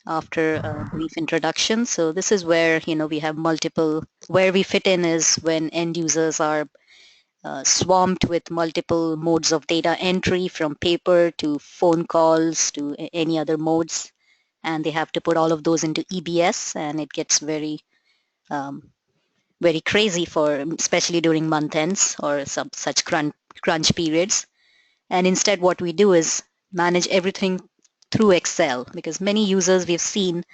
after a brief introduction. So this is where, we have multiple, where we fit in is when end users are swamped with multiple modes of data entry, from paper to phone calls to any other modes. And they have to put all of those into EBS, and it gets um, very crazy for, especially during month ends or some such crunch periods. And instead what we do is manage everything through Excel, because many users we've seen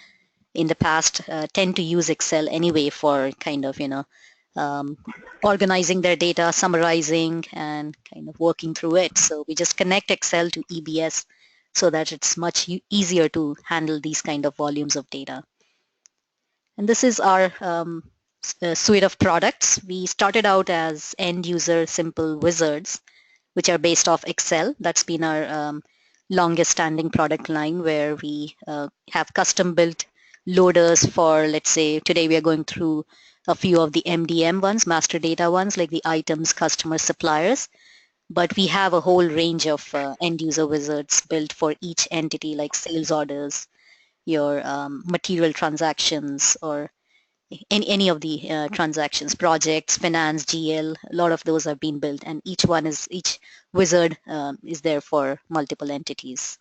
in the past tend to use Excel anyway for kind of, um, organizing their data, summarizing, and kind of working through it. So we just connect Excel to EBS so that it's much easier to handle these kind of volumes of data. And this is our suite of products. We started out as end user simple wizards, which are based off Excel. That's been our longest standing product line, where we have custom built loaders for, let's say, today we are going through a few of the MDM ones, master data ones, like the items, customers, suppliers. But we have a whole range of end user wizards built for each entity, like sales orders, your material transactions, or any of the transactions, projects, finance, GL. A lot of those have been built, and each wizard is there for multiple entities.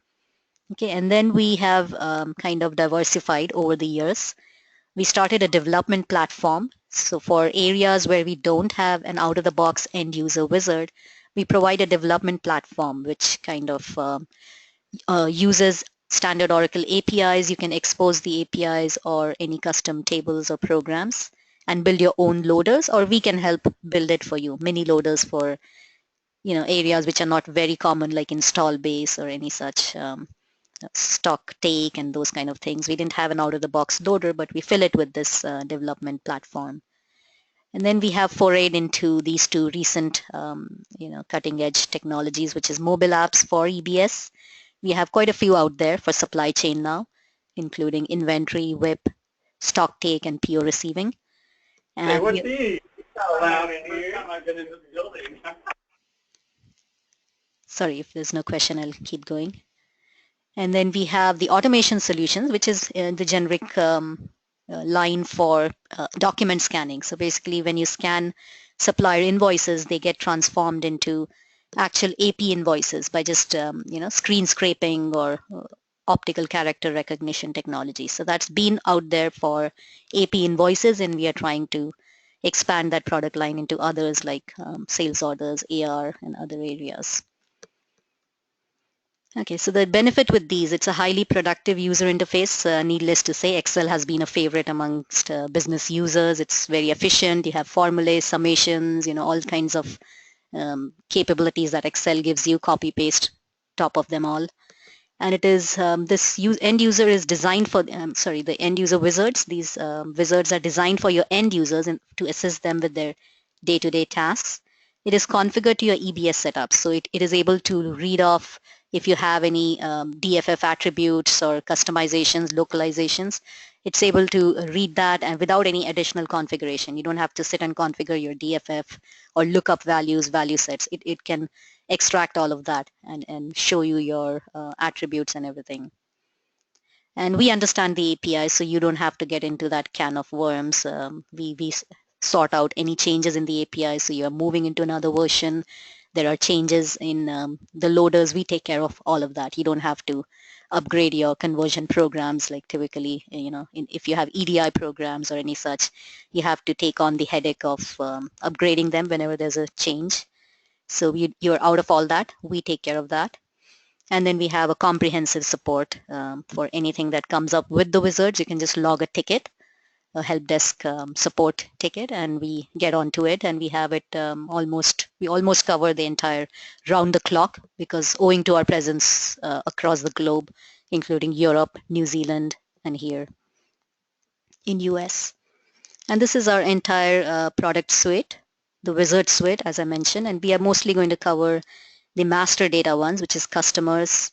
Okay, and then we have kind of diversified over the years. We started a development platform. So for areas where we don't have an out-of-the-box end-user wizard, we provide a development platform which kind of uses standard Oracle APIs. You can expose the APIs or any custom tables or programs and build your own loaders, or we can help build it for you, mini loaders for areas which are not very common, like install base or any such stock take and those kind of things. We didn't have an out-of-the-box loader, but we fill it with this development platform. And then we have forayed into these two recent, cutting-edge technologies, which is mobile apps for EBS. We have quite a few out there for supply chain now, including inventory, WIP, stock take, and PO receiving. Say, And what's he? Loud in here. I've been in this building. sorry, if there's no question, I'll keep going. And then we have the automation solutions, which is the generic line for document scanning. So basically, when you scan supplier invoices, they get transformed into actual AP invoices by just screen scraping or optical character recognition technology. So that's been out there for AP invoices, and we are trying to expand that product line into others like sales orders, AR, and other areas. Okay, so the benefit with these, it's a highly productive user interface. Needless to say, Excel has been a favorite amongst business users. It's very efficient. You have formulas, summations, all kinds of capabilities that Excel gives you, copy paste, top of them all. And it is end user is designed for, the end user wizards. These wizards are designed for your end users and to assist them with their day-to-day tasks. It is configured to your EBS setup, so it is able to read off if you have any DFF attributes or customizations, localizations. It's able to read that, and without any additional configuration. You don't have to sit and configure your DFF or look up values, value sets. It can extract all of that and show you your attributes and everything. And we understand the API, so you don't have to get into that can of worms. We sort out any changes in the API, so you're moving into another version. There are changes in the loaders. We take care of all of that. You don't have to upgrade your conversion programs like typically, if you have EDI programs or any such, you have to take on the headache of upgrading them whenever there's a change. So you're out of all that. We take care of that. And then we have a comprehensive support for anything that comes up with the wizards. You can just log a ticket, a help desk support ticket, and we get onto it, and we have it we almost cover the entire round the clock, because owing to our presence across the globe, including Europe, New Zealand, and here in US. And this is our entire product suite, the wizard suite, as I mentioned, and we are mostly going to cover the master data ones, which is customers,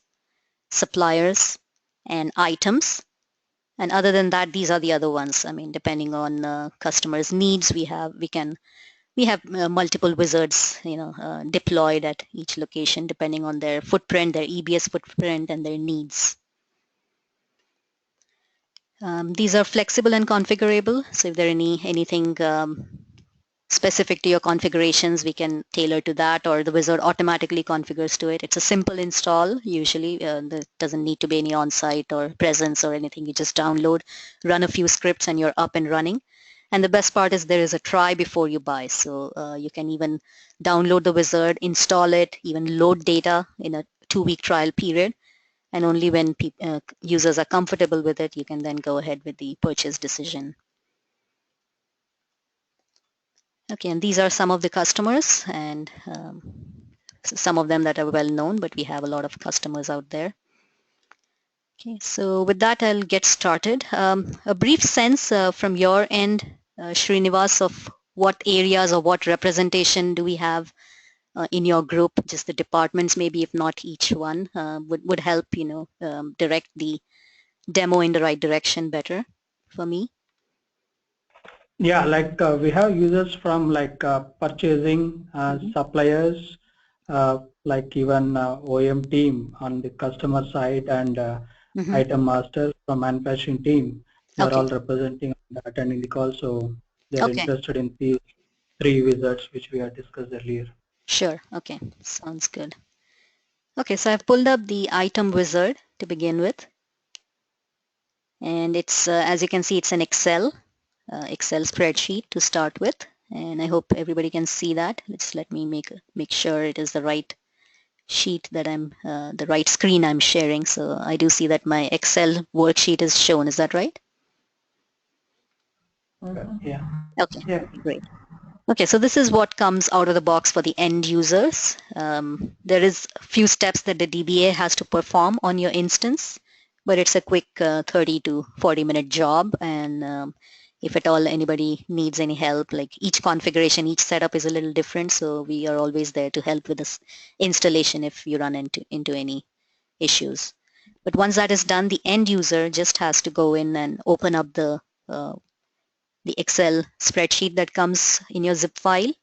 suppliers, and items. And other than that, these are the other ones. I mean, depending on customers' needs, we have multiple wizards, deployed at each location, depending on their footprint, their EBS footprint, and their needs. These are flexible and configurable. So if there are anything specific to your configurations, we can tailor to that, or the wizard automatically configures to it. It's a simple install usually. There doesn't need to be any on-site or presence or anything. You just download, run a few scripts, and you're up and running. And the best part is there is a try before you buy. So you can even download the wizard, install it, even load data in a 2-week trial period. And only when users are comfortable with it, you can then go ahead with the purchase decision. Okay, and these are some of the customers, and some of them that are well known, but we have a lot of customers out there. Okay, so with that, I'll get started. A brief sense from your end, Srinivas, of what areas or what representation do we have in your group? Just the departments, maybe, if not each one, would help, direct the demo in the right direction better for me. Yeah, like we have users from like purchasing, suppliers, like even OEM team on the customer side, and item masters from manufacturing team. They're Okay. all representing attending the call, so they're Okay. interested in these 3 wizards which we had discussed earlier. Sure. Okay. Sounds good. Okay, so I've pulled up the item wizard to begin with. And it's, as you can see, it's an Excel spreadsheet to start with. And I hope everybody can see that. Let me make sure it is the right sheet that the right screen I'm sharing. So I do see that my Excel worksheet is shown. Is that right? Yeah. Okay, yeah. Great. Okay, so this is what comes out of the box for the end users. There is a few steps that the DBA has to perform on your instance, but it's a quick 30 to 40-minute job. And if at all anybody needs any help, like each configuration, each setup is a little different, so we are always there to help with this installation if you run into any issues. But once that is done, the end user just has to go in and open up the Excel spreadsheet that comes in your zip file.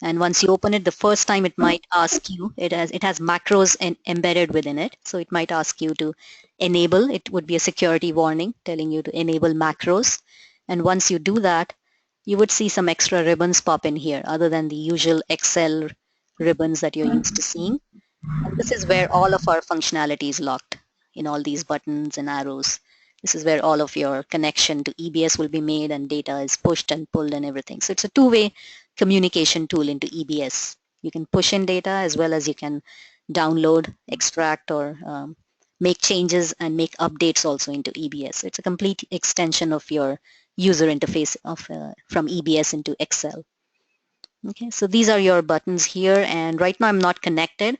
And once you open it, the first time it might ask you, it has macros embedded within it. So it might ask you to enable, it would be a security warning telling you to enable macros. And once you do that, you would see some extra ribbons pop in here other than the usual Excel ribbons that you're used to seeing. And this is where all of our functionality is locked in all these buttons and arrows. This is where all of your connection to EBS will be made and data is pushed and pulled and everything. So it's a two-way communication tool into EBS. You can push in data as well as you can download, extract, or make changes and make updates also into EBS. It's a complete extension of your user interface from EBS into Excel. Okay, so these are your buttons here, and right now I'm not connected.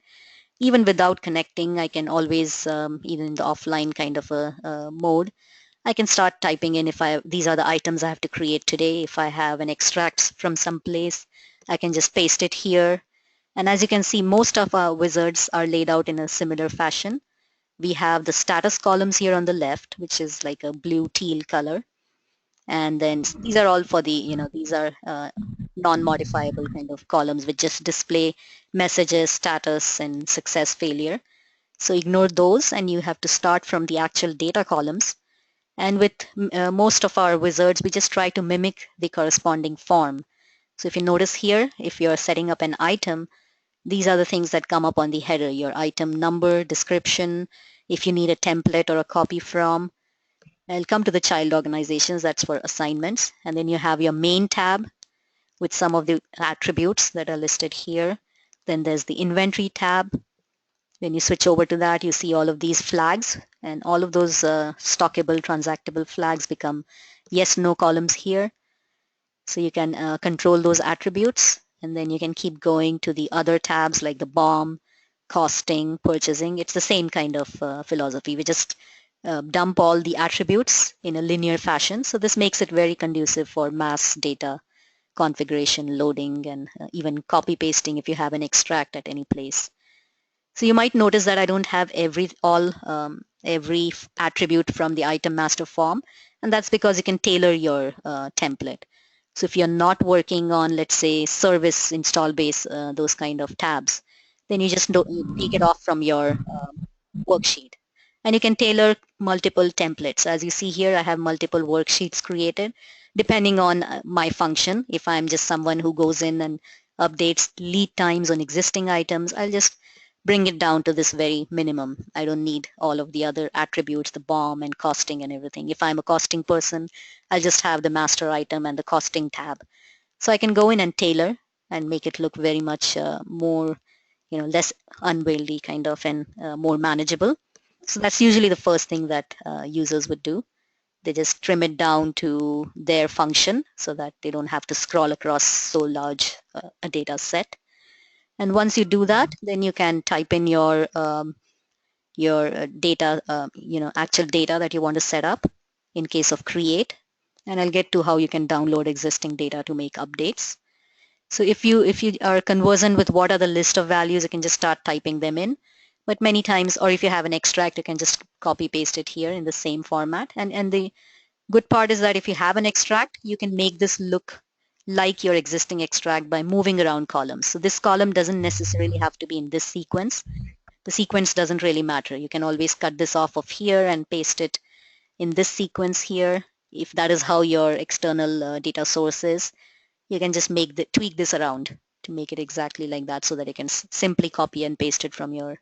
Even without connecting, I can always, even in the offline kind of a mode, I can start typing in these are the items I have to create today. If I have an extract from some place, I can just paste it here. And as you can see, most of our wizards are laid out in a similar fashion. We have the status columns here on the left, which is like a blue teal color. And then these are all for these are non-modifiable kind of columns which just display messages, status, and success, failure. So ignore those, and you have to start from the actual data columns. And with most of our wizards, we just try to mimic the corresponding form. So if you notice here, if you're setting up an item, these are the things that come up on the header: your item number, description, if you need a template or a copy from. I'll come to the child organizations, that's for assignments. And then you have your main tab with some of the attributes that are listed here. Then there's the inventory tab. When you switch over to that, you see all of these flags, and all of those stockable, transactable flags become yes, no columns here. So you can control those attributes, and then you can keep going to the other tabs like the BOM, costing, purchasing. It's the same kind of philosophy. We just dump all the attributes in a linear fashion. So this makes it very conducive for mass data configuration, loading, and even copy pasting if you have an extract at any place. So you might notice that I don't have every attribute from the item master form, and that's because you can tailor your template. So if you're not working on, let's say, service, install base, those kind of tabs, then you just take it off from your worksheet. And you can tailor multiple templates. As you see here, I have multiple worksheets created depending on my function. If I'm just someone who goes in and updates lead times on existing items, I'll just bring it down to this very minimum. I don't need all of the other attributes, the BOM and costing and everything. If I'm a costing person, I'll just have the master item and the costing tab. So I can go in and tailor and make it look very much more, less unwieldy kind of and more manageable. So that's usually the first thing that users would do. They just trim it down to their function so that they don't have to scroll across so large a data set. And once you do that, then you can type in your data, actual data that you want to set up in case of create. And I'll get to how you can download existing data to make updates. So if you are conversant with what are the list of values, you can just start typing them in. But many times, or if you have an extract, you can just copy paste it here in the same format. And the good part is that if you have an extract, you can make this look like your existing extract by moving around columns. So this column doesn't necessarily have to be in this sequence. The sequence doesn't really matter. You can always cut this off of here and paste it in this sequence here. If that is how your external data source is, you can just tweak this around to make it exactly like that so that you can simply copy and paste it from your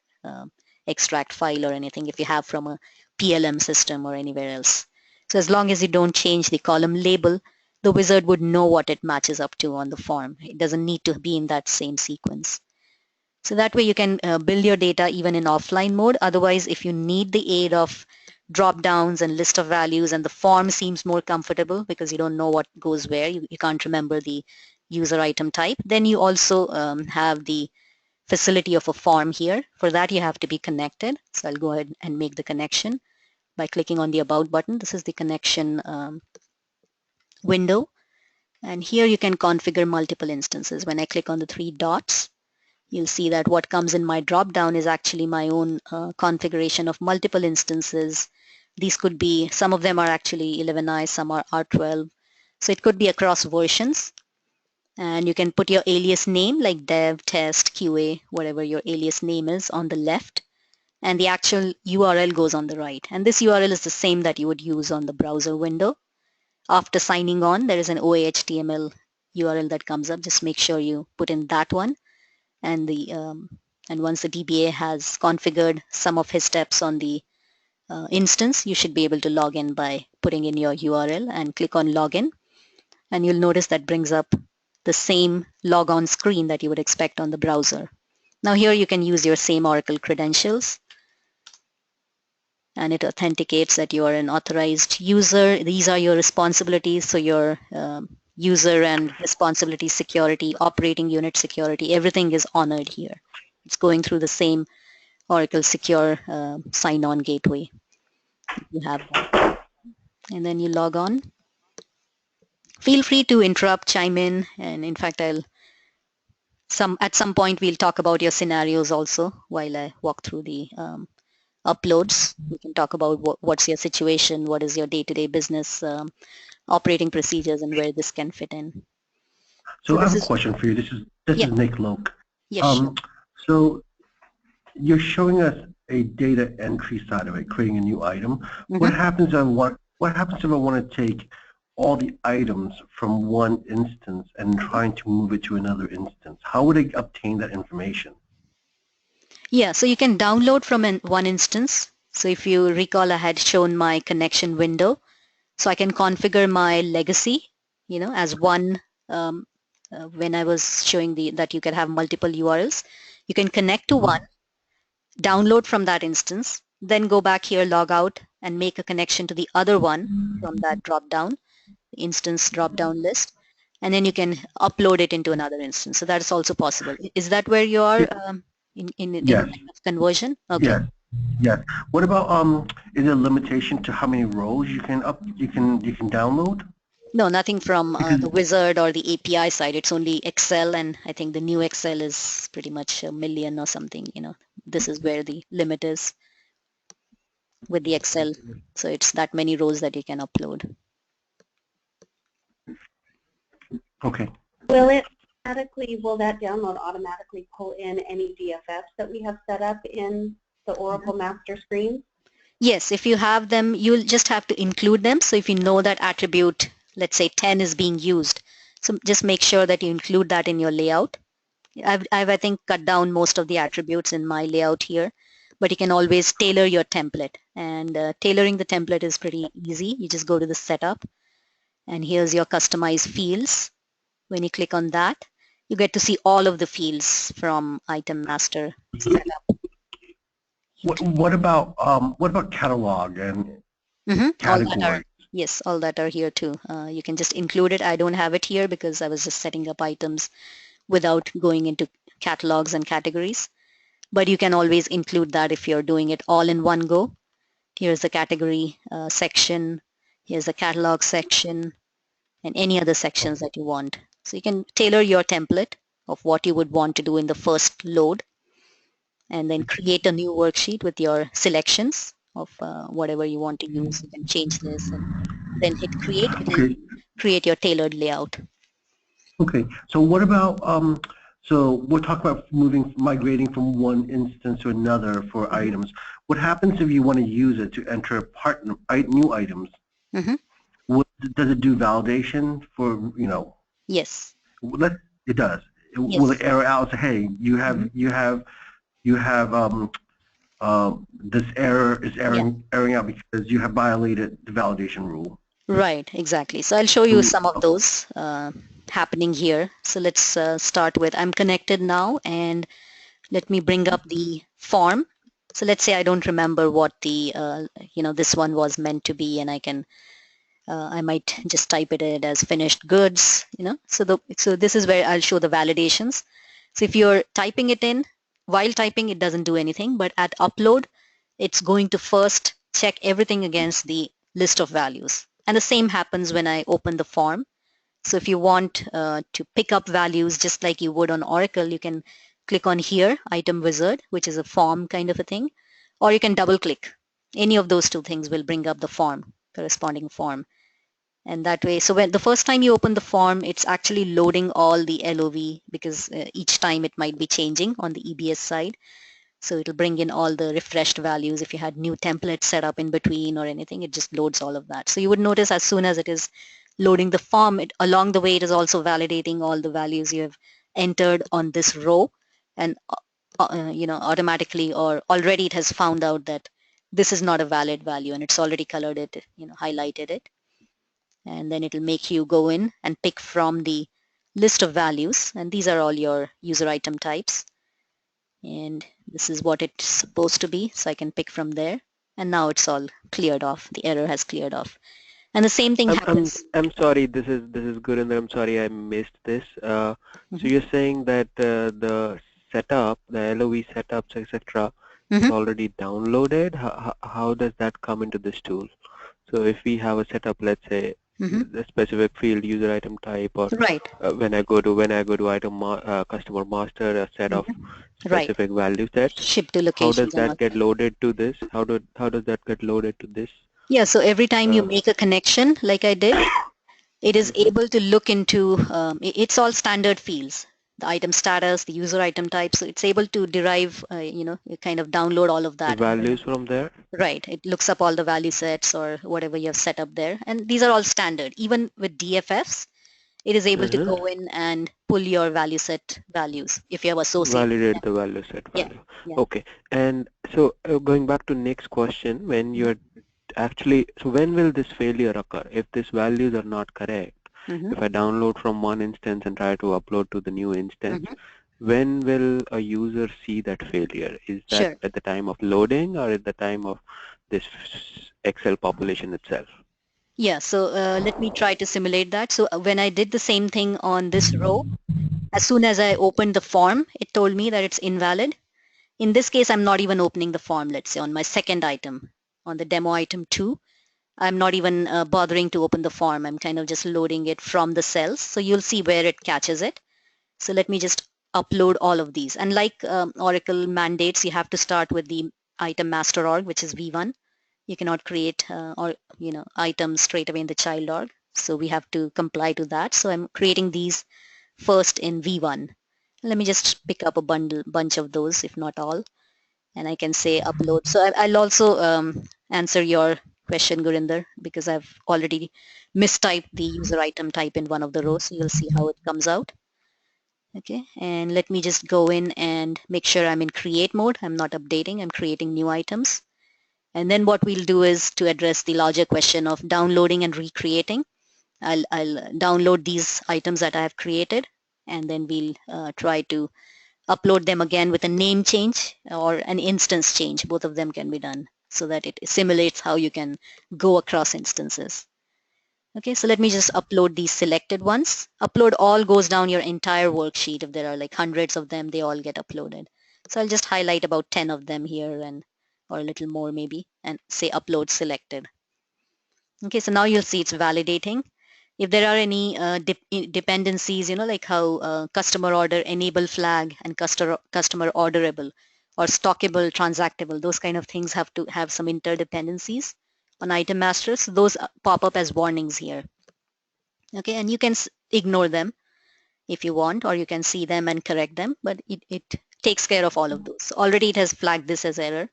extract file or anything if you have from a PLM system or anywhere else. So as long as you don't change the column label, the wizard would know what it matches up to on the form. It doesn't need to be in that same sequence. So that way you can build your data even in offline mode. Otherwise, if you need the aid of drop downs and list of values and the form seems more comfortable because you don't know what goes where, you can't remember the user item type, then you also have the facility of a form here. For that, you have to be connected. So I'll go ahead and make the connection by clicking on the About button. This is the connection window. And here you can configure multiple instances. When I click on the three dots, you'll see that what comes in my drop-down is actually my own configuration of multiple instances. These could be, some of them are actually 11i, some are R12. So it could be across versions. And you can put your alias name like dev, test, QA, whatever your alias name is on the left. And the actual URL goes on the right. And this URL is the same that you would use on the browser window. After signing on, there is an OAHTML URL that comes up. Just make sure you put in that one. And once the DBA has configured some of his steps on the instance, you should be able to log in by putting in your URL and click on login. And you'll notice that brings up the same logon screen that you would expect on the browser. Now here you can use your same Oracle credentials, and it authenticates that you are an authorized user. These are your responsibilities. So your user and responsibility security, operating unit security, everything is honored here. It's going through the same Oracle secure sign-on gateway. You have that. And then you log on. Feel free to interrupt, chime in, and in fact, at some point we'll talk about your scenarios also while I walk through the uploads. We can talk about what's your situation, what is your day-to-day business operating procedures, and where this can fit in. So I have a question for you. This is Nick Loke. Yes, sure. So you're showing us a data entry side of it, creating a new item. Mm-hmm. What happens if I want to take all the items from one instance and trying to move it to another instance? How would I obtain that information? Yeah, so you can download from one instance. So if you recall, I had shown my connection window. So I can configure my legacy, as one, when I was showing that you can have multiple URLs. You can connect to one, download from that instance, then go back here, log out, and make a connection to the other one from that drop-down, instance drop-down list. And then you can upload it into another instance. So that is also possible. Is that where you are in conversion? Okay. Yeah. Yeah. What about is there a limitation to how many rows you can download? No, nothing from the wizard or the API side. It's only Excel, and I think the new Excel is pretty much 1 million or something. This is where the limit is with the Excel. So it's that many rows that you can upload. Okay. Will that download automatically pull in any DFFs that we have set up in the Oracle master screen? Yes, if you have them, you'll just have to include them. So if you know that attribute, let's say 10 is being used, so just make sure that you include that in your layout. I've I think cut down most of the attributes in my layout here, but you can always tailor your template. And tailoring the template is pretty easy. You just go to the setup, and here's your customized fields. When you click on that, you get to see all of the fields from item master setup. What about catalog and All that are, category? yes, all that are here too. You can just include it. I don't have it here because I was just setting up items without going into catalogs and categories. But you can always include that if you're doing it all in one go. Here's the category section. Here's the catalog section and any other sections that you want. So you can tailor your template of what you would want to do in the first load, and then create a new worksheet with your selections of whatever you want to use. You can change this and then hit create. It will Okay. create your tailored layout. Okay. So what about so we're talking about migrating from one instance to another for items. What happens if you want to use it to enter new items? Mhm. Does it do validation for, Yes. it does. Will Yes. it error out and say, hey, you have this error is Yeah. erroring out because you have violated the validation rule? Right. Exactly. So I'll show you some of Okay. those happening here. So let's start with, I'm connected now, and let me bring up the form. So let's say I don't remember what the this one was meant to be, and I might just type it as finished goods, so this is where I'll show the validations. So if you're typing it in, while typing it doesn't do anything, but at upload, it's going to first check everything against the list of values. And the same happens when I open the form. So if you want to pick up values just like you would on Oracle, you can click on here, Item Wizard, which is a form kind of a thing, or you can double click. Any of those two things will bring up the form, corresponding form. And that way, so when the first time you open the form, it's actually loading all the LOV, because each time it might be changing on the EBS side. So it'll bring in all the refreshed values. If you had new templates set up in between or anything, it just loads all of that. So you would notice as soon as it is loading the form, along the way, it is also validating all the values you have entered on this row. And automatically or already it has found out that this is not a valid value, and it's already colored it, highlighted it. And then it'll make you go in and pick from the list of values, and these are all your user item types, and this is what it's supposed to be, so I can pick from there, and now it's all cleared off. The error has cleared off. And the same thing happens. I'm sorry. This is Gurinder. I'm sorry I missed this. So Mhm. you're saying that the setup, the LOV setups, etc., is Mhm. already downloaded. How does that come into this tool? So if we have a setup, let's say Mhm. the specific field, user item type, or Right. when I go to customer master, a set of Right. specific value sets. Ship to How does locations and all that get that. loaded to this? How does that get loaded to this? Yeah, so every time you Uh, make a connection like I did, it is mhm. able to look into, it's all standard fields, the item status, the user item type. So it's able to derive, you kind of download all of The that. values from there. Right. It looks up all the value sets or whatever you have set up there. And these are all standard. Even with DFFs, it is able to Uh-huh. go in and pull your value set values if you have associated them. Validate the value set Yeah. value. Yeah. Okay. And so going back to next question, when you're actually, so when will this failure occur? If these values are not correct, Mm-hmm. if I download from one instance and try to upload to the new instance, Mm-hmm. when will a user see that failure? Is that Sure. at the time of loading or at the time of this Excel population itself? Yeah. So let me try to simulate that. So when I did the same thing on this row, as soon as I opened the form, it told me that it's invalid. In this case, I'm not even opening the form, let's say on my second item, on the demo item 2. I'm not even bothering to open the form. I'm kind of just loading it from the cells. So you'll see where it catches it. So let me just upload all of these. And like Oracle mandates, you have to start with the item master org, which is V1. You cannot create items straight away in the child org. So we have to comply to that. So I'm creating these first in V1. Let me just pick up a bunch of those, if not all, and I can say upload. So I'll also answer your question, Gurinder, because I've already mistyped the user item type in one of the rows. So you'll see how it comes out. Okay, and let me just go in and make sure I'm in create mode. I'm not updating, I'm creating new items. And then what we'll do is to address the larger question of downloading and recreating. I'll download these items that I have created, and then we'll try to upload them again with a name change or an instance change. Both of them can be done so that it simulates how you can go across instances. Okay, so let me just upload these selected ones. Upload all goes down your entire worksheet. If there are like hundreds of them, they all get uploaded. So I'll just highlight about 10 of them here, and or a little more maybe, and say upload selected. Okay, so now you'll see it's validating. If there are any dependencies, like how customer order enable flag and customer orderable or stockable, transactable, those kind of things have to have some interdependencies on item masters. So those pop up as warnings here. Okay, and you can ignore them if you want, or you can see them and correct them, but it takes care of all of those. So already it has flagged this as error,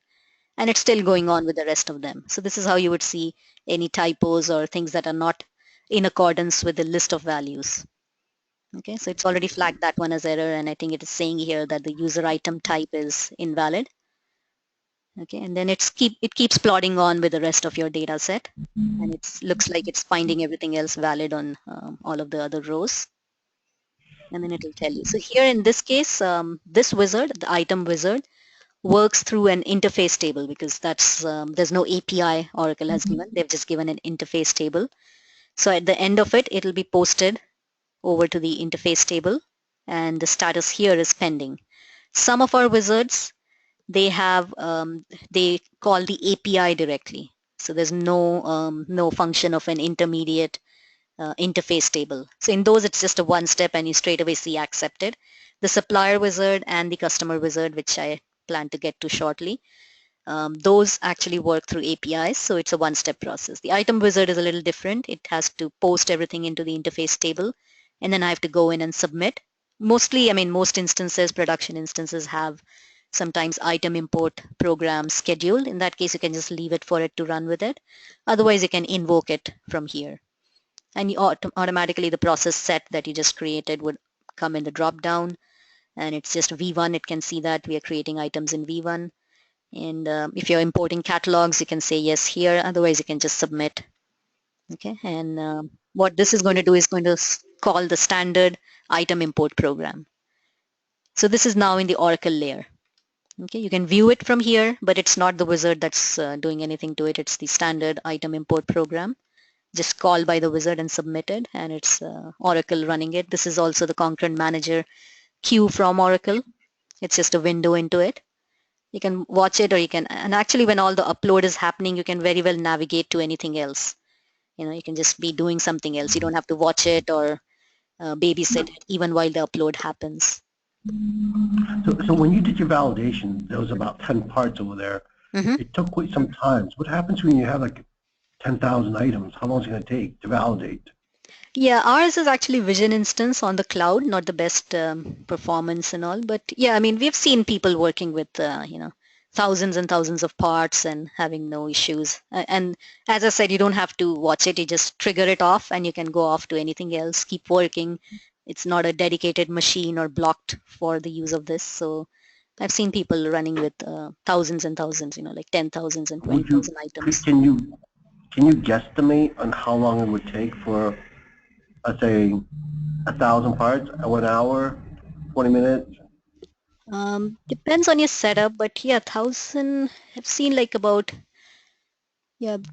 and it's still going on with the rest of them. So this is how you would see any typos or things that are not in accordance with the list of values. Okay, so it's already flagged that one as error, and I think it is saying here that the user item type is invalid. Okay, and then it keeps plodding on with the rest of your data set, and it looks like it's finding everything else valid on all of the other rows, and then it will tell you. So here in this case, this wizard, the item wizard, works through an interface table, because that's there's no API Oracle has given. They've just given an interface table. So at the end of it, it'll be posted over to the interface table, and the status here is pending. Some of our wizards, they have they call the API directly. So there's no function of an intermediate interface table. So in those, it's just a one step, and you straight away see accepted. The supplier wizard and the customer wizard, which I plan to get to shortly, those actually work through APIs, so it's a one-step process. The item wizard is a little different. It has to post everything into the interface table, and then I have to go in and submit. Mostly, I mean, most instances, production instances, have sometimes item import program scheduled. In that case, you can just leave it for it to run with it. Otherwise, you can invoke it from here. And you automatically, the process set that you just created would come in the drop-down, and it's just V1. It can see that we are creating items in V1. And if you're importing catalogs, you can say yes here. Otherwise, you can just submit. Okay, and what this is going to do is going to call the standard item import program. So this is now in the Oracle layer. Okay, you can view it from here, but it's not the wizard that's doing anything to it. It's the standard item import program, just called by the wizard and submitted, and it's Oracle running it. This is also the Concurrent Manager queue from Oracle. It's just a window into it. You can watch it, or you can, and actually when all the upload is happening, you can very well navigate to anything else. You can just be doing something else. You don't have to watch it or babysit it even while the upload happens. So when you did your validation, there was about 10 parts over there. It took quite some time. So what happens when you have like 10,000 items? How long is it going to take to validate? Yeah, ours is actually Vision instance on the cloud, not the best performance and all. But yeah, I mean, we've seen people working with, thousands and thousands of parts and having no issues. And as I said, you don't have to watch it. You just trigger it off and you can go off to anything else, keep working. It's not a dedicated machine or blocked for the use of this. So I've seen people running with thousands and thousands, like 10,000s and 20,000 items. Can you guesstimate on how long it would take for, let's say, 1,000 parts, 1 hour, 20 minutes? Depends on your setup, but yeah, 1,000, I've seen like about,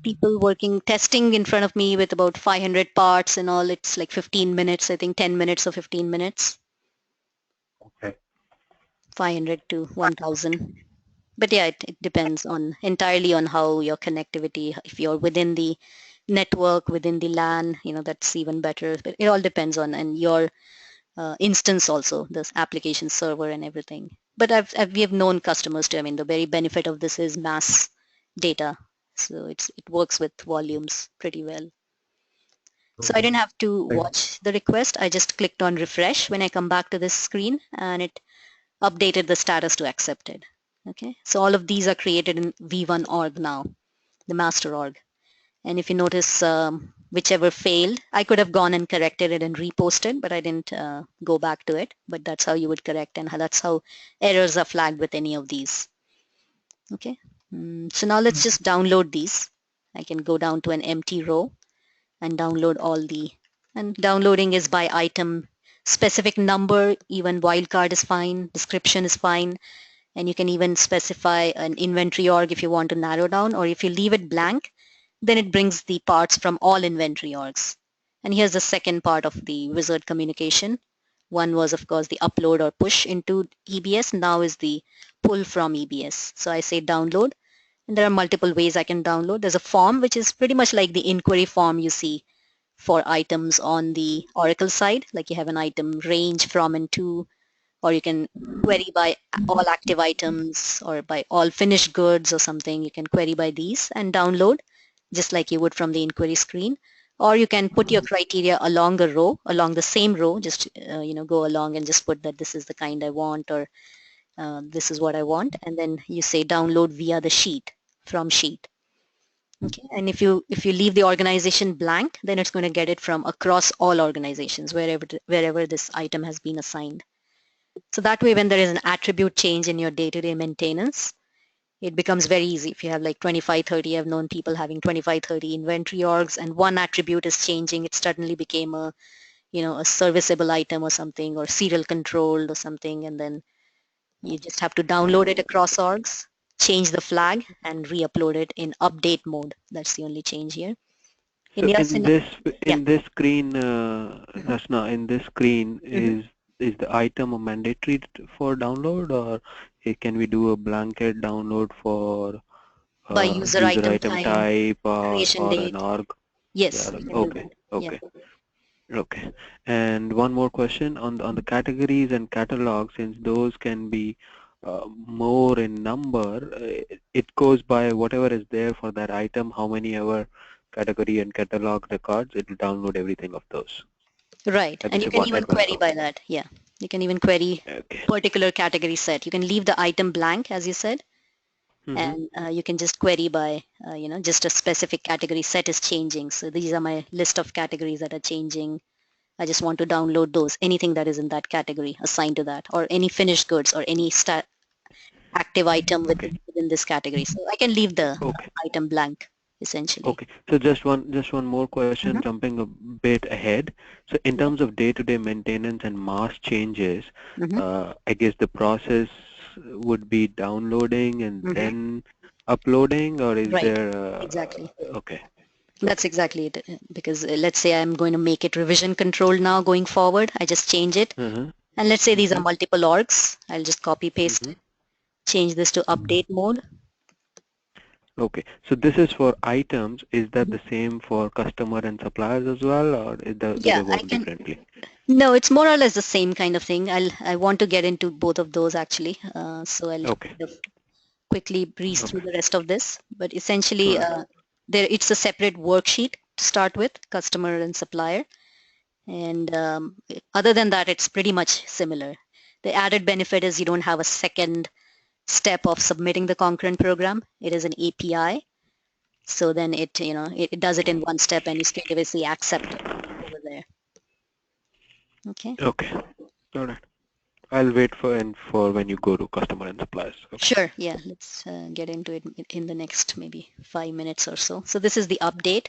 people working, testing in front of me with about 500 parts and all. It's like 15 minutes, I think 10 minutes or 15 minutes. Okay. 500 to 1,000. But yeah, it depends entirely on how your connectivity, if you're within the network, within the LAN, that's even better. But it all depends on, and your instance also, this application server and everything. But we have known customers too. I mean, the very benefit of this is mass data. So it works with volumes pretty well. So I didn't have to watch the request. I just clicked on refresh when I come back to this screen, and it updated the status to accepted. Okay, so all of these are created in V1 org now. the master org. And if you notice, whichever failed, I could have gone and corrected it and reposted, but I didn't go back to it. But that's how you would correct, and that's how errors are flagged with any of these. Okay, so now let's just download these. I can go down to an empty row and download all the, and downloading is by item, specific number, even wildcard is fine, description is fine, and you can even specify an inventory org if you want to narrow down, or if you leave it blank, then it brings the parts from all inventory orgs. And here's the second part of the wizard communication. One was, of course, the upload or push into EBS. Now is the pull from EBS. So I say download, and there are multiple ways I can download. There's a form, which is pretty much like the inquiry form you see for items on the Oracle side, like you have an item range from and to, or you can query by all active items or by all finished goods or something. You can query by these and download just like you would from the inquiry screen. Or you can put your criteria along a row, along the same row, just go along and just put that this is the kind I want, or this is what I want, and then you say download via the sheet, from sheet. Okay, and if you leave the organization blank, then it's going to get it from across all organizations wherever this item has been assigned. So that way, when there is an attribute change in your day-to-day maintenance, it becomes very easy. If you have like 25, 30, I've known people having 25, 30 inventory orgs, and one attribute is changing, it suddenly became a serviceable item or something, or serial controlled or something, and then you just have to download it across orgs, change the flag, and re-upload it in update mode. That's the only change here. So in this screen, Rasna, in this screen, is the item a mandatory for download, or can we do a blanket download for by user item type or date. an org? Yes. Okay. Okay. And one more question on the categories and catalogs, since those can be more in number, it goes by whatever is there for that item, how many ever category and catalog records, it will download everything of those. Right, and you can even query by that. Yeah, you can even query particular category set. You can leave the item blank, as you said, and you can just query by, just a specific category set is changing. So these are my list of categories that are changing. I just want to download those, anything that is in that category assigned to that, or any finished goods or any active item within this category. So I can leave the item blank, essentially. Okay, so just one more question, jumping a bit ahead. So in terms of day-to-day maintenance and mass changes, I guess the process would be downloading and then uploading, or is there exactly. Okay. That's exactly it, because let's say I'm going to make it revision controlled now going forward. I just change it, and let's say these are multiple orgs. I'll just copy paste it, change this to update mode. Okay, so this is for items. Is that the same for customer and suppliers as well, or do they work differently? No, it's more or less the same kind of thing. I want to get into both of those actually, so I'll quickly breeze through the rest of this. But essentially, it's a separate worksheet to start with, customer and supplier, and other than that, it's pretty much similar. The added benefit is you don't have a second step of submitting the concurrent program. It is an API, so then it does it in one step, and you straight away see accept it over there. Okay. Okay. All right. I'll wait for when you go to customer and suppliers. Okay. Sure. Yeah. Let's get into it in the next maybe 5 minutes or so. So this is the update,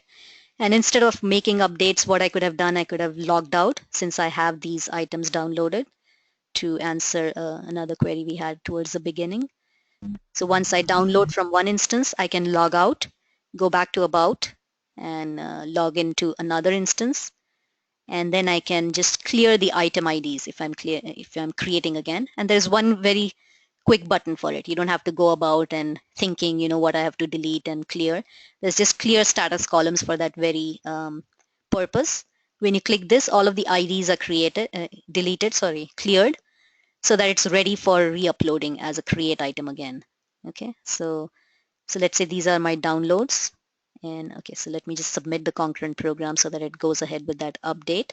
and instead of making updates, what I could have done, I could have logged out, since I have these items downloaded, to answer another query we had towards the beginning. So once I download from one instance, I can log out, go back to about, and log into another instance, and then I can just clear the item IDs if I'm creating again. And there's one very quick button for it. You don't have to go about and thinking, what I have to delete and clear. There's just clear status columns for that very purpose. When you click this, all of the IDs are cleared, so that it's ready for re-uploading as a create item again. Okay, so let's say these are my downloads, and okay, so let me just submit the concurrent program so that it goes ahead with that update.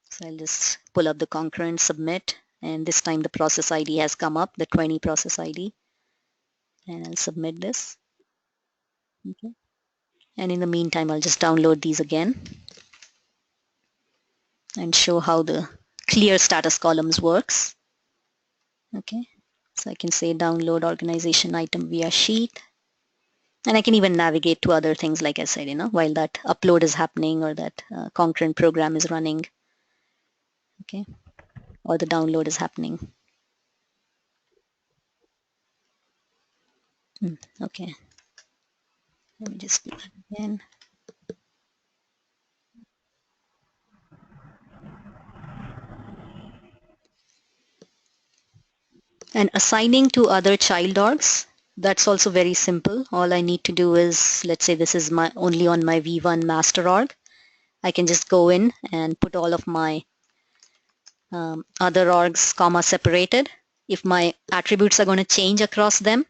So I'll just pull up the concurrent, submit, and this time the process ID has come up, the 20 process ID, and I'll submit this. Okay. And in the meantime, I'll just download these again and show how the clear status columns works. Okay. So I can say download organization item via sheet. And I can even navigate to other things, like I said, while that upload is happening or that concurrent program is running. Okay. Or the download is happening. Okay. Let me just do that again. And assigning to other child orgs, that's also very simple. All I need to do is, let's say this is my only on my V1 master org. I can just go in and put all of my other orgs comma separated. If my attributes are going to change across them,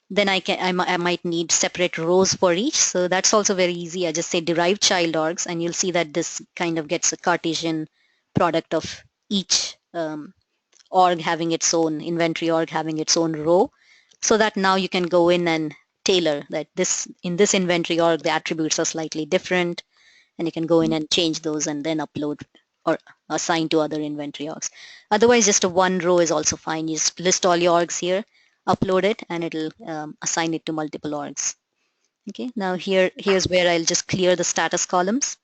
then I might need separate rows for each. So that's also very easy. I just say derive child orgs, and you'll see that this kind of gets a Cartesian product of each org having its own inventory org having its own row, so that now you can go in and tailor that in this inventory org the attributes are slightly different, and you can go in and change those and then upload or assign to other inventory orgs. Otherwise, just a one row is also fine. You just list all your orgs here, upload it, and it'll assign it to multiple orgs. Okay, now here's where I'll just clear the status columns,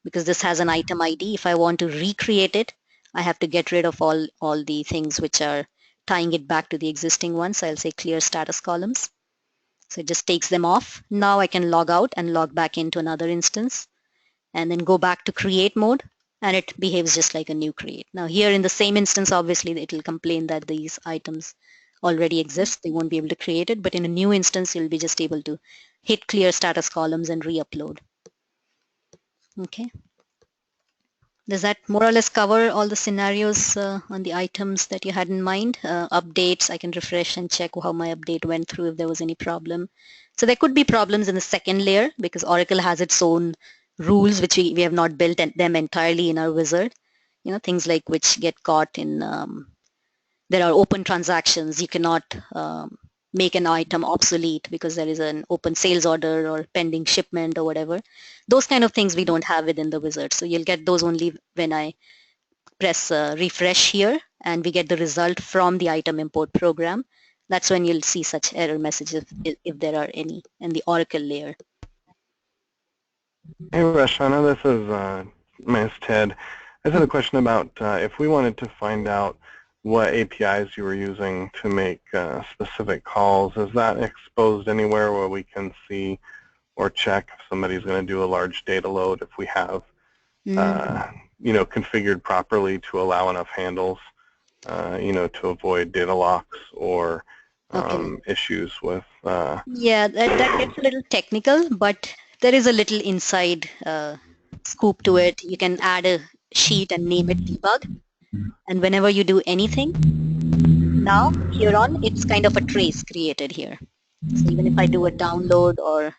because this has an item ID. If I want to recreate it, I have to get rid of all the things which are tying it back to the existing one. So I'll say clear status columns. So it just takes them off. Now I can log out and log back into another instance and then go back to create mode, and it behaves just like a new create. Now here in the same instance, obviously it will complain that these items already exist. They won't be able to create it, but in a new instance, you'll be just able to hit clear status columns and re-upload. Okay. Does that more or less cover all the scenarios on the items that you had in mind? Updates, I can refresh and check how my update went through if there was any problem. So there could be problems in the second layer because Oracle has its own rules which we have not built them entirely in our wizard. Things like which get caught in, there are open transactions. You cannot make an item obsolete because there is an open sales order or pending shipment or whatever. Those kind of things we don't have within the wizard. So you'll get those only when I press refresh here and we get the result from the item import program. That's when you'll see such error messages if there are any in the Oracle layer. Hey, Rush, I know this is Ms. Ted. I just had a question about if we wanted to find out what APIs you were using to make specific calls. Is that exposed anywhere where we can see or check if somebody's going to do a large data load, if we have configured properly to allow enough handles, to avoid data locks or issues with... Yeah, that gets a little technical, but there is a little inside scoop to it. You can add a sheet and name it debug. And whenever you do anything, now here on, it's kind of a trace created here. So even if I do a download or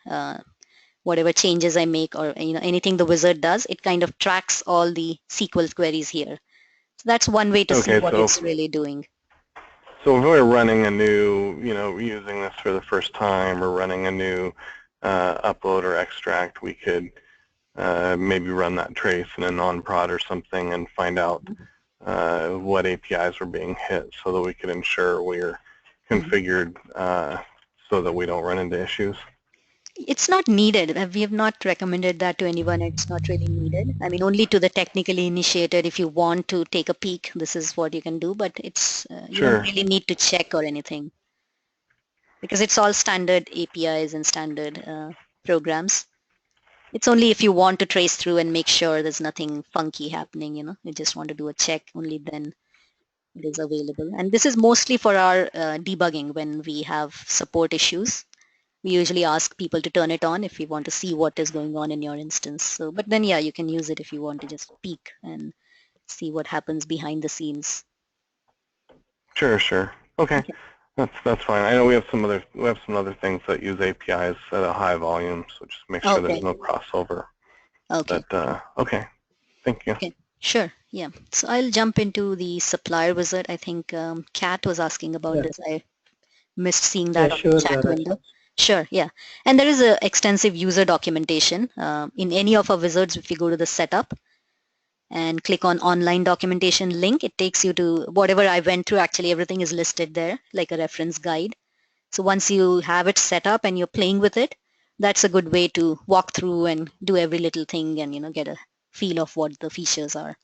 whatever changes I make or anything the wizard does, it kind of tracks all the SQL queries here. So that's one way to see what it's really doing. So if we're running a new, using this for the first time or running a new upload or extract, we could maybe run that trace in a non-prod or something and find out what APIs were being hit so that we could ensure we're configured so that we don't run into issues. It's not needed. We have not recommended that to anyone. It's not really needed. I mean, only to the technically initiated. If you want to take a peek, this is what you can do, but it's you don't really need to check or anything because it's all standard APIs and standard programs. It's only if you want to trace through and make sure there's nothing funky happening, you just want to do a check, only then it is available. And this is mostly for our debugging when we have support issues. We usually ask people to turn it on if we want to see what is going on in your instance. So, but then, yeah, you can use it if you want to just peek and see what happens behind the scenes. Sure. Okay. That's fine. I know we have some other things that use APIs at a high volume, so just make sure there's no crossover. Okay. But, okay. Thank you. Okay. Sure. Yeah. So I'll jump into the supplier wizard. I think Kat was asking about this. I missed seeing that on the chat window. Sure, yeah. And there is a extensive user documentation. In any of our wizards, if you go to the setup and click on online documentation link, it takes you to whatever I went through. Actually, everything is listed there like a reference guide. So once you have it set up and you're playing with it, that's a good way to walk through and do every little thing and get a feel of what the features are.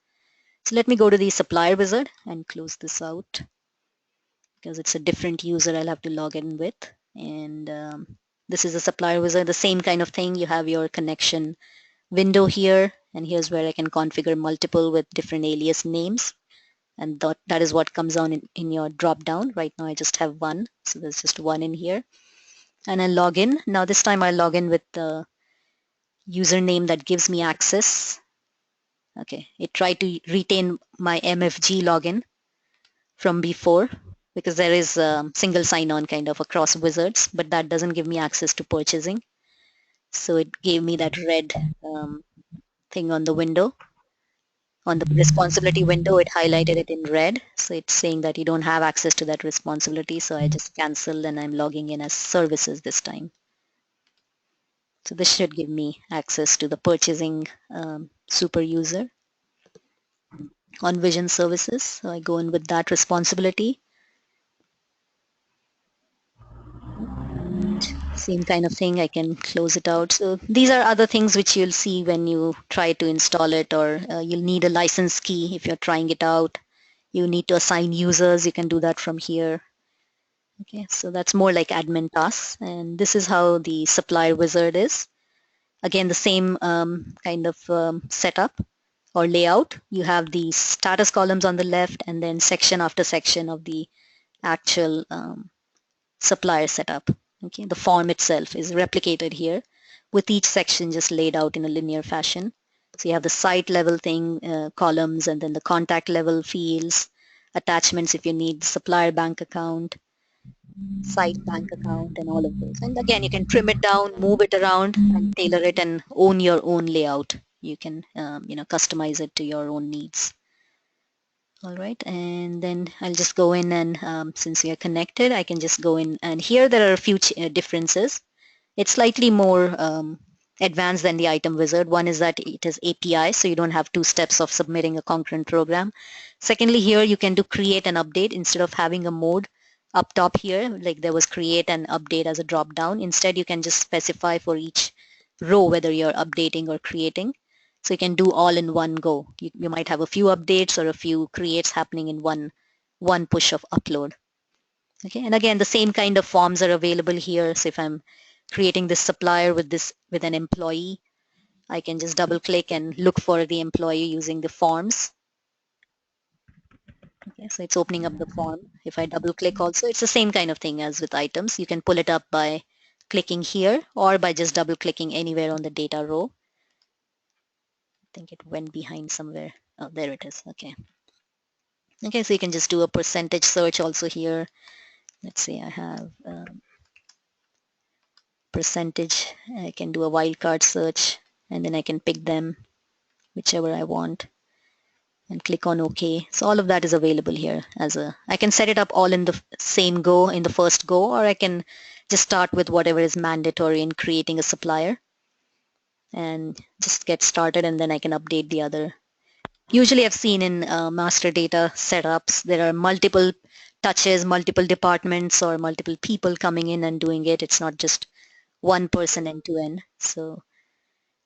So let me go to the supplier wizard and close this out because it's a different user I'll have to log in with. And this is a supplier wizard, the same kind of thing. You have your connection window here, and here's where I can configure multiple with different alias names. And that is what comes on in your drop down. Right now I just have one, so there's just one in here. And I log in. Now this time I log in with the username that gives me access. Okay, it tried to retain my MFG login from before because there is a single sign-on kind of across wizards, but that doesn't give me access to purchasing. So it gave me that red thing on the window. On the responsibility window, it highlighted it in red. So it's saying that you don't have access to that responsibility. So I just cancel and I'm logging in as services this time. So this should give me access to the purchasing super user on Vision Services. So I go in with that responsibility. And same kind of thing, I can close it out. So these are other things which you'll see when you try to install it, or you'll need a license key if you're trying it out. You need to assign users. You can do that from here. Okay, so that's more like admin tasks. And this is how the supplier wizard is. Again, the same kind of setup or layout. You have the status columns on the left and then section after section of the actual supplier setup. Okay, the form itself is replicated here with each section just laid out in a linear fashion. So you have the site level thing, columns, and then the contact level fields, attachments if you need the supplier bank account, site bank account, and all of those. And again, you can trim it down, move it around, and tailor it and own your own layout. You can customize it to your own needs. All right, and then I'll just go in and since we are connected, I can just go in, and here there are a few differences. It's slightly more advanced than the item wizard. One is that it is API, so you don't have 2 steps of submitting a concurrent program. Secondly, here you can do create and update instead of having a mode up top here, like there was create and update as a drop down. Instead, you can just specify for each row whether you're updating or creating. So you can do all in one go. You might have a few updates or a few creates happening in one push of upload. Okay, and again, the same kind of forms are available here. So if I'm creating this supplier with an employee, I can just double click and look for the employee using the forms. Okay, so it's opening up the form. If I double click also, it's the same kind of thing as with items. You can pull it up by clicking here or by just double clicking anywhere on the data row. I think it went behind somewhere. Oh, there it is. Okay. Okay, so you can just do a percentage search also here. Let's say I have percentage. I can do a wildcard search and then I can pick them, whichever I want, and click on OK. So all of that is available here I can set it up all in the same go, in the first go, or I can just start with whatever is mandatory in creating a supplier and just get started, and then I can update the other. Usually I've seen in master data setups, there are multiple touches, multiple departments, or multiple people coming in and doing it. It's not just one person end to end. So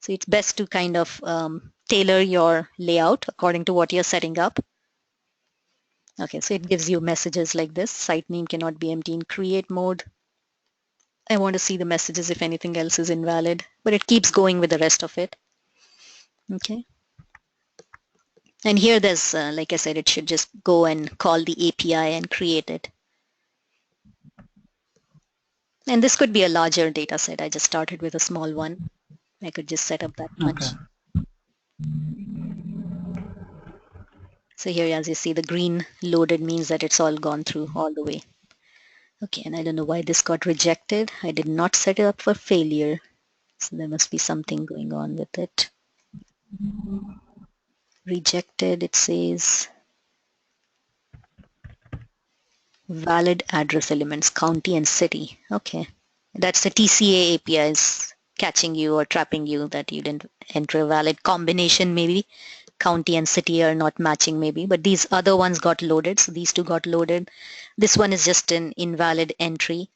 it's best to kind of tailor your layout according to what you're setting up. Okay, so it gives you messages like this. Site name cannot be empty in create mode. I want to see the messages if anything else is invalid, but it keeps going with the rest of it. Okay. And here there's, like I said, it should just go and call the API and create it. And this could be a larger data set. I just started with a small one. I could just set up that much. Okay. So here, as you see, the green loaded means that it's all gone through all the way. Okay, and I don't know why this got rejected. I did not set it up for failure. So there must be something going on with it. Rejected, it says valid address elements, county and city. Okay, That's the TCA APIs catching you or trapping you that you didn't enter a valid combination maybe. County and city are not matching maybe, but these other ones got loaded. So these two got loaded. This one is just an invalid entry.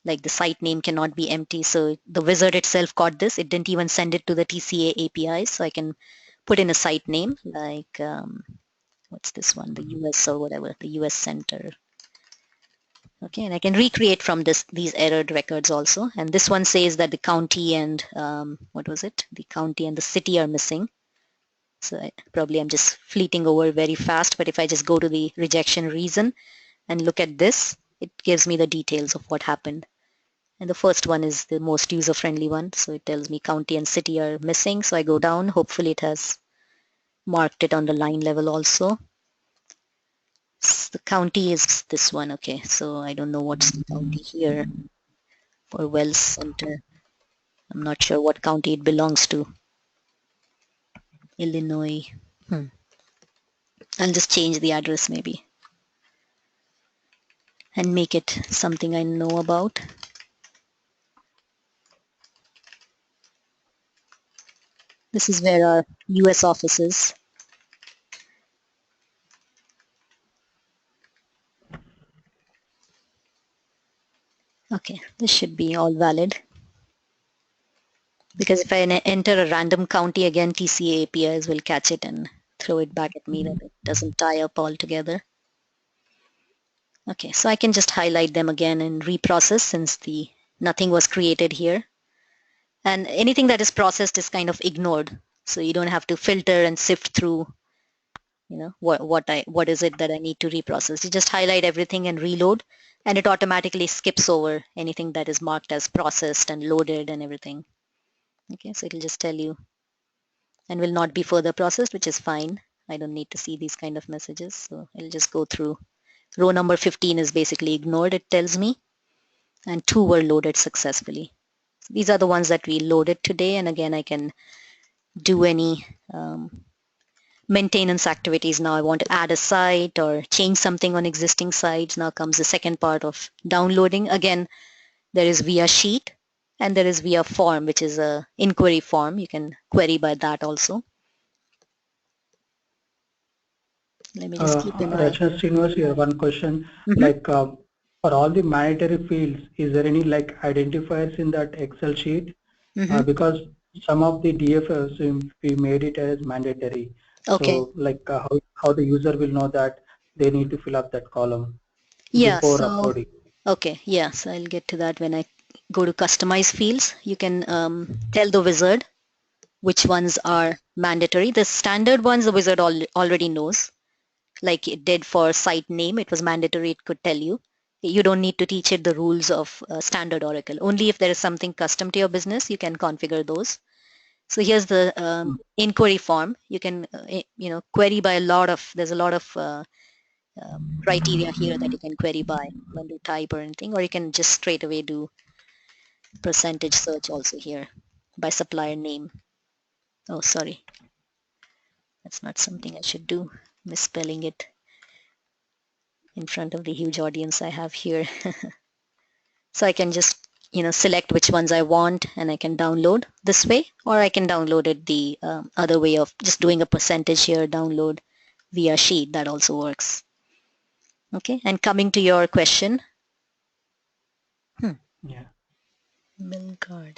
Like the site name cannot be empty. So the wizard itself caught this. It didn't even send it to the TCA APIs. So I can put in a site name like, what's this one? The US or whatever, the US center. Okay, and I can recreate from these errored records also. And this one says that the county and, what was it? The county and the city are missing. So probably I'm just fleeting over very fast, but if I just go to the rejection reason and look at this, it gives me the details of what happened. And the first one is the most user-friendly one. So it tells me county and city are missing. So I go down. Hopefully it has marked it on the line level also. The county is this one. Okay, so I don't know what's the county here for Wells Center. I'm not sure what county it belongs to. Illinois. I'll just change the address maybe and make it something I know about. This is where our US office is. Okay, this should be all valid. Because if I enter a random county again, TCA APIs will catch it and throw it back at me that it doesn't tie up altogether. Okay, so I can just highlight them again and reprocess since nothing was created here. And anything that is processed is kind of ignored. So you don't have to filter and sift through, what is it that I need to reprocess. You just highlight everything and reload, and it automatically skips over anything that is marked as processed and loaded and everything. Okay, so it'll just tell you and will not be further processed, which is fine. I don't need to see these kind of messages. So I'll just go through. Row number 15 is basically ignored, it tells me, and 2 were loaded successfully. So these are the ones that we loaded today, and again, I can do any maintenance activities. Now I want to add a site or change something on existing sites. Now comes the second part of downloading. Again, there is via sheet and there is via form, which is a inquiry form. You can query by that also. Let me just keep in mind. Rachna Srinivas, here one question. Like for all the mandatory fields, is there any like identifiers in that Excel sheet? Because some of the DFS we made it as mandatory. Okay. So like how the user will know that they need to fill up that column before uploading. Okay, yeah, so I'll get to that when I go to customize fields. You can tell the wizard which ones are mandatory. The standard ones the wizard already knows. Like it did for site name, it was mandatory, it could tell you. You don't need to teach it the rules of standard Oracle. Only if there is something custom to your business, you can configure those. So here's the inquiry form. You can, query by there's a lot of criteria here that you can query by when you type or anything, or you can just straight away do percentage search also here by supplier name. Oh, sorry. That's not something I should do. Misspelling it in front of the huge audience I have here. So I can just, select which ones I want and I can download this way, or I can download it the other way of just doing a percentage here, download via sheet. That also works. Okay, and coming to your question. Yeah. Milgard.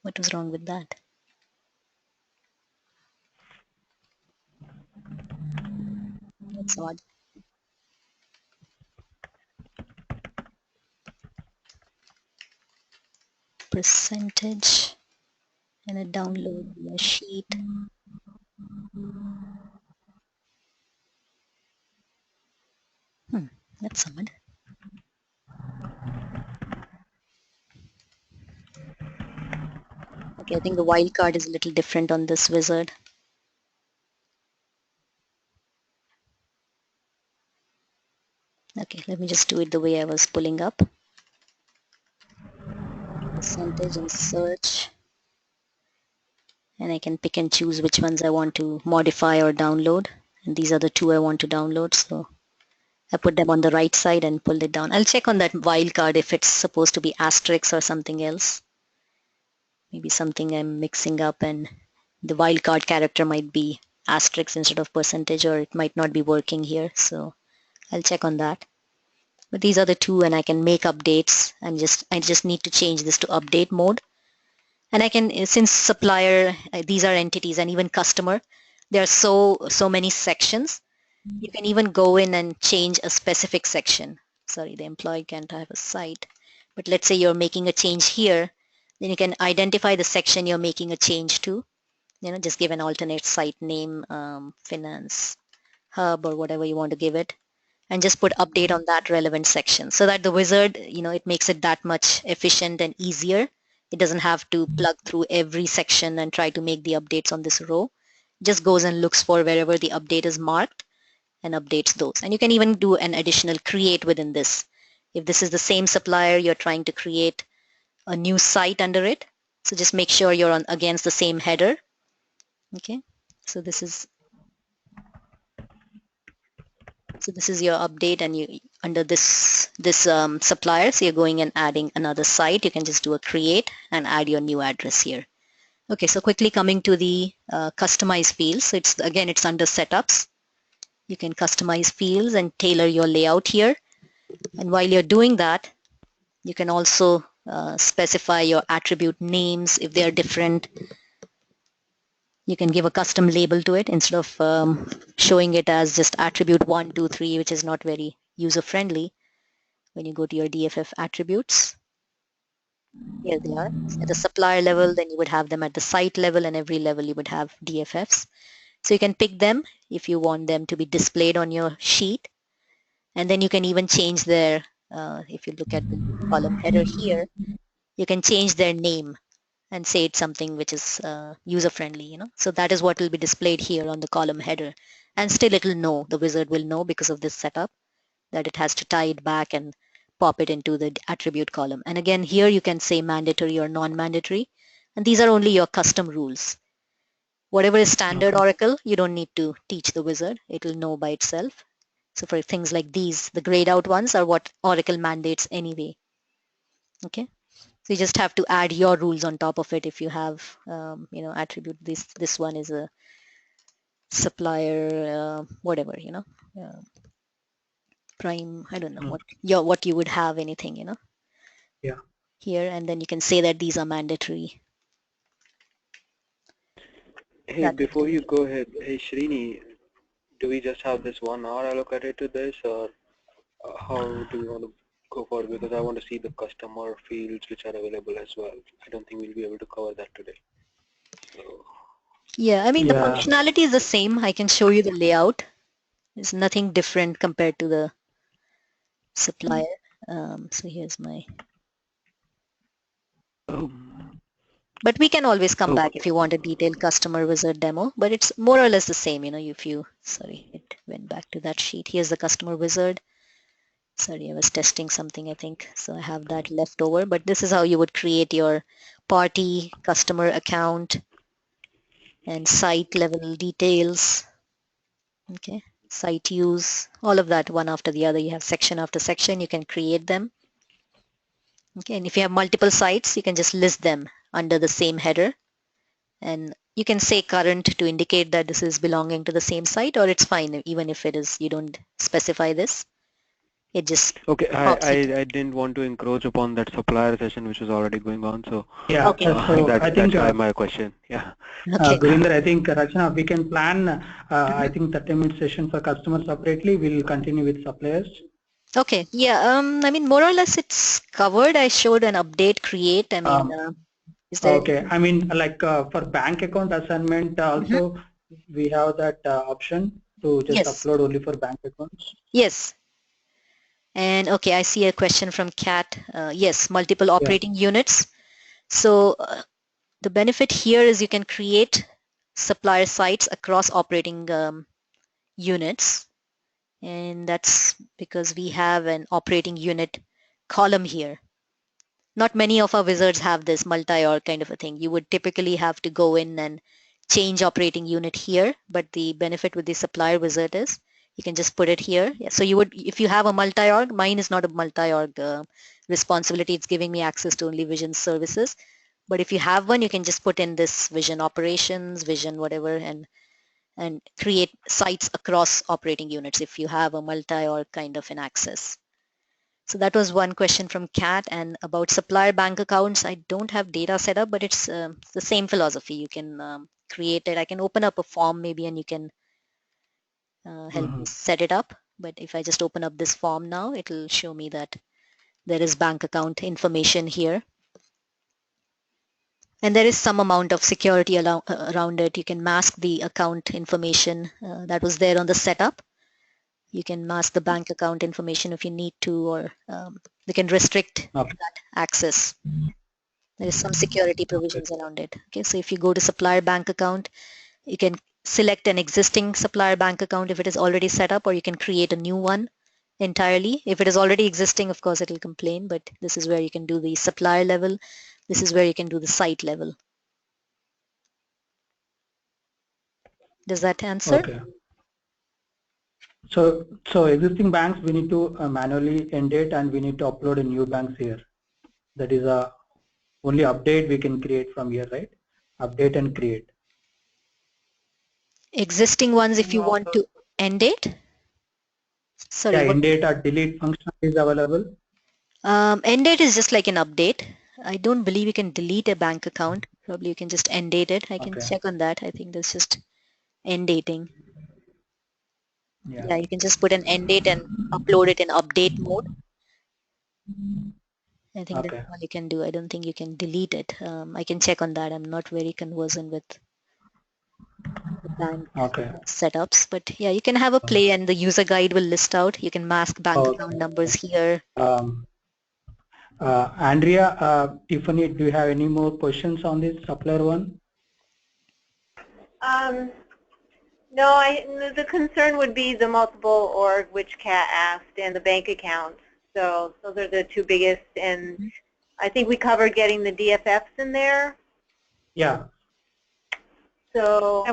What was wrong with that? That's odd. Percentage and a download via sheet. That's odd. Okay, I think the wildcard is a little different on this wizard. Okay, let me just do it the way I was pulling up. Percentage and search. And I can pick and choose which ones I want to modify or download. And these are the 2 I want to download. So I put them on the right side and pulled it down. I'll check on that wildcard if it's supposed to be asterisk or something else. Maybe something I'm mixing up and the wildcard character might be asterisk instead of percentage, or it might not be working here. So I'll check on that. But these are the two, and I can make updates, and I just need to change this to update mode. And I can, since supplier, these are entities, and even customer, there are so many sections. You can even go in and change a specific section. Sorry, the employee can't have a site. But let's say you're making a change here, then you can identify the section you're making a change to. Just give an alternate site name, finance hub, or whatever you want to give it, and just put update on that relevant section, so that the wizard, it makes it that much efficient and easier. It doesn't have to plug through every section and try to make the updates on this row. It just goes and looks for wherever the update is marked and updates those. And you can even do an additional create within this. If this is the same supplier, you're trying to create a new site under it. So just make sure you're on against the same header. Okay, so this is your update, and you under this supplier, so you're going and adding another site. You can just do a create and add your new address here. Okay, so quickly coming to the customize fields. So it's under setups. You can customize fields and tailor your layout here. And while you're doing that, you can also specify your attribute names if they are different. You can give a custom label to it instead of showing it as just attribute 1, 2, 3, which is not very user-friendly. When you go to your DFF attributes, here they are. At the supplier level, then you would have them at the site level, and every level you would have DFFs. So you can pick them if you want them to be displayed on your sheet. And then you can even change their, if you look at the column header here, you can change their name and say it's something which is user-friendly, So that is what will be displayed here on the column header. And still it will know, the wizard will know because of this setup, that it has to tie it back and pop it into the attribute column. And again, here you can say mandatory or non-mandatory. And these are only your custom rules. Whatever is standard Oracle, you don't need to teach the wizard. It will know by itself. So for things like these, the grayed out ones are what Oracle mandates anyway. Okay. So you just have to add your rules on top of it if you have, attribute this one is a supplier, whatever, prime, I don't know what you would have, anything, Yeah. Here, and then you can say that these are mandatory. Hey, before you go ahead, hey Srini, do we just have this 1 hour allocated to this, or how do we want to go forward? Because I want to see the customer fields which are available as well. I don't think we'll be able to cover that today. So. Yeah, I mean, the functionality is the same. I can show you the layout. There's nothing different compared to the supplier. So here's my... But we can always come back if you want a detailed customer wizard demo, but it's more or less the same, sorry, it went back to that sheet. Here's the customer wizard. Sorry, I was testing something, I think, so I have that left over, but this is how you would create your party, customer account, and site level details. Okay, site use, all of that one after the other. You have section after section, you can create them. Okay, and if you have multiple sites, you can just list them under the same header. And you can say current to indicate that this is belonging to the same site, or it's fine even if it is, you don't specify this. It just okay. I didn't want to encroach upon that supplier session which was already going on, so yeah. Okay. So I think that's my question. Yeah. Okay. Gurinder, I think Rachana, we can plan. I think 30-minute session for customers separately. We'll continue with suppliers. Okay. Yeah. I mean, more or less it's covered. I showed an update create. I mean, is there? Okay. I mean, like for bank account assignment also, we have that option to just upload only for bank accounts. Yes. And okay, I see a question from Kat. Yes, multiple operating units. So the benefit here is you can create supplier sites across operating units. And that's because we have an operating unit column here. Not many of our wizards have this multi-org kind of a thing. You would typically have to go in and change operating unit here, but the benefit with the supplier wizard is You can just put it here. Yeah, so you would, if you have a multi-org, mine is not a multi-org responsibility. It's giving me access to only Vision services. But if you have one, you can just put in this Vision operations, Vision whatever, and create sites across operating units if you have a multi-org kind of an access. So that was one question from Kat. And about supplier bank accounts, I don't have data set up, but it's the same philosophy. You can create it. I can open up a form maybe, and you can help me set it up. But if I just open up this form now, it'll show me that there is bank account information here. And there is some amount of security around it. You can mask the account information that was there on the setup. You can mask the bank account information if you need to, or you can restrict that access. There is some security provisions around it. Okay, so if you go to supplier bank account, you can select an existing supplier bank account if it is already set up, or you can create a new one entirely. If it is already existing, of course, it will complain, but this is where you can do the supplier level. This is where you can do the site level. Does that answer? Okay. So existing banks, we need to manually end it, and we need to upload a new banks here. That is a only update we can create from here, right? Update and create. Existing ones, if you want to end it. Sorry. Yeah, end date or delete function is available. End date is just like an update. I don't believe you can delete a bank account. Probably you can just end date it. I can check on that. I think that's just end dating. Yeah, you can just put an end date and upload it in update mode. I think that's all you can do. I don't think you can delete it. I can check on that. I'm not very conversant with the bank setups, but yeah, you can have a play, and the user guide will list out. You can mask bank account numbers here. Andrea, Tiffany, do you have any more questions on this supplier one? No, the concern would be the multiple org, which Kat asked, and the bank accounts. So those are the two biggest, and I think we covered getting the DFFs in there. Yeah. So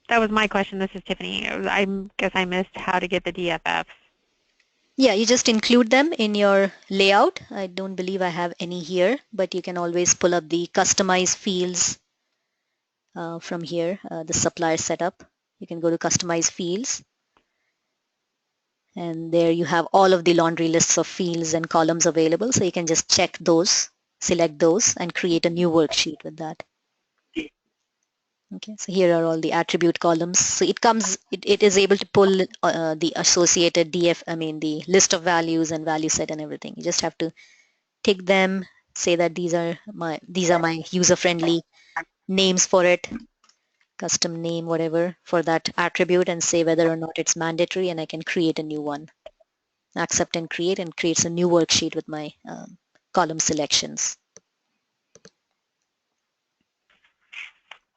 that was my question. This is Tiffany. I guess I missed how to get the DFFs. Yeah, you just include them in your layout. I don't believe I have any here, but you can always pull up the customize fields from here, the supplier setup. You can go to customize fields, and there you have all of the laundry lists of fields and columns available. So you can just check those, select those, and create a new worksheet with that. Okay, so here are all the attribute columns. So it is able to pull the associated the list of values and value set and everything. You just have to tick them, say that these are my user-friendly names for it, custom name, whatever, for that attribute, and say whether or not it's mandatory, and I can create a new one. Accept and creates a new worksheet with my column selections.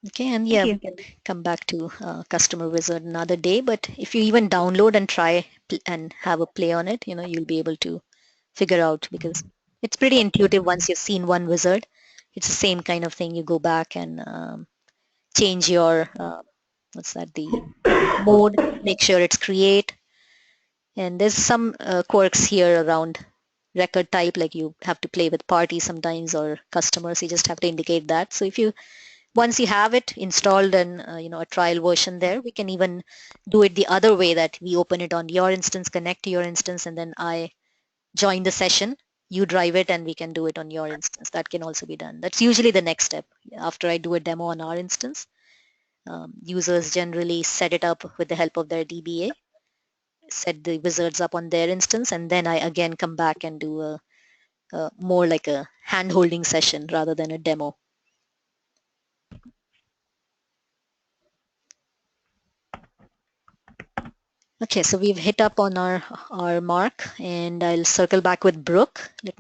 Okay, and yeah, we can come back to Customer Wizard another day, but if you even download and try and have a play on it, you'll be able to figure out, because it's pretty intuitive once you've seen one wizard. It's the same kind of thing. You go back and change your, the mode, make sure it's create. And there's some quirks here around record type, like you have to play with parties sometimes or customers. You just have to indicate that. So once you have it installed and a trial version there, we can even do it the other way, that we open it on your instance, connect to your instance, and then I join the session, you drive it, and we can do it on your instance. That can also be done. That's usually the next step. After I do a demo on our instance, users generally set it up with the help of their DBA, set the wizards up on their instance, and then I again come back and do a more like a hand-holding session rather than a demo. Okay, so we've hit up on our mark, and I'll circle back with Brooke. Let